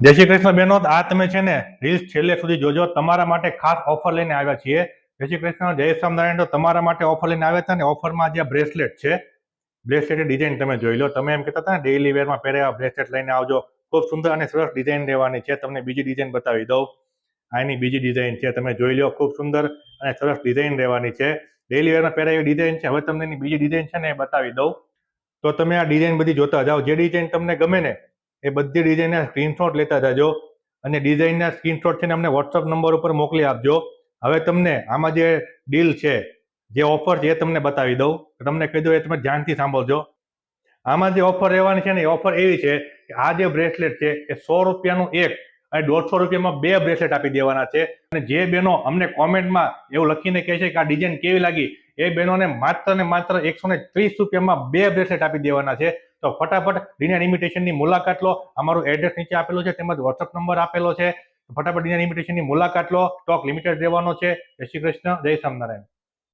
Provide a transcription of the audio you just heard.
જય શ્રી કૃષ્ણ બહેનો, આ તમે છે ને રીલ્સ છેલ્લે સુધી જોજો. તમારા માટે ખાસ ઓફર લઈને આવ્યા છીએ. જય શ્રી કૃષ્ણ, જય સ્વામિનારાયણ. તો તમારા માટે ઓફર લઈને આવ્યા હતા ને, ઓફરમાં જે બ્રેસલેટ છે, બ્રેસલેટની ડિઝાઇન તમે જોઈ લો. તમે એમ કહેતા હતા ને ડેઇલી વેરમાં પહેરે બ્રેસલેટ લઈને આવજો, ખૂબ સુંદર અને સરસ ડિઝાઇન રહેવાની છે. તમને બીજી ડિઝાઇન બતાવી દઉં. આની બીજી ડિઝાઇન છે, તમે જોઈ લો. ખૂબ સુંદર અને સરસ ડિઝાઇન રહેવાની છે. ડેઇલી વેરમાં પહેરે એવી ડિઝાઇન છે. હવે તમને એની બીજી ડિઝાઇન છે ને એ બતાવી દઉં. તો તમે આ ડિઝાઇન બધી જોતા જાઓ. જે ડિઝાઇન તમને ગમે ને એ બધી ડિઝાઇનના સ્ક્રીનશોટ લેતા જજો અને ડિઝાઇનના સ્ક્રીનશોટ છે ને અમને વોટ્સઅપ નંબર ઉપર મોકલી આપજો. હવે તમને આમાં જે ડીલ છે, જે ઓફર છે એ તમને બતાવી દઉં. તમને કહી દઉં, એ તમે ધ્યાનથી સાંભળજો. આમાં જે ઓફર રહેવાની છે ને, એ ઓફર એવી છે કે આ જે બ્રેસલેટ છે એ 100 રૂપિયાનું એક અને 150 રૂપિયામાં બે બ્રેસલેટ આપી દેવાના છે. અને જે બહેનો અમને કોમેન્ટમાં એવું લખીને કહે છે કે આ ડિઝાઇન કેવી લાગી, એ બહેનોને માત્ર ને માત્ર 130 રૂપિયામાં બે બ્રેસલેટ આપી દેવાના છે. તો ફટાફટ ડિઝાઇન ઇમિટેશનની મુલાકાત લો. અમારું એડ્રેસ નીચે આપેલું છે, તેમજ વોટ્સઅપ નંબર આપેલો છે. ફટાફટ ડિઝાઇન ઇમિટેશનની મુલાકાત લો. સ્ટોક લિમિટેડ રહેવાનો છે. જય શ્રી કૃષ્ણ, જય સ્વામિનારાયણ.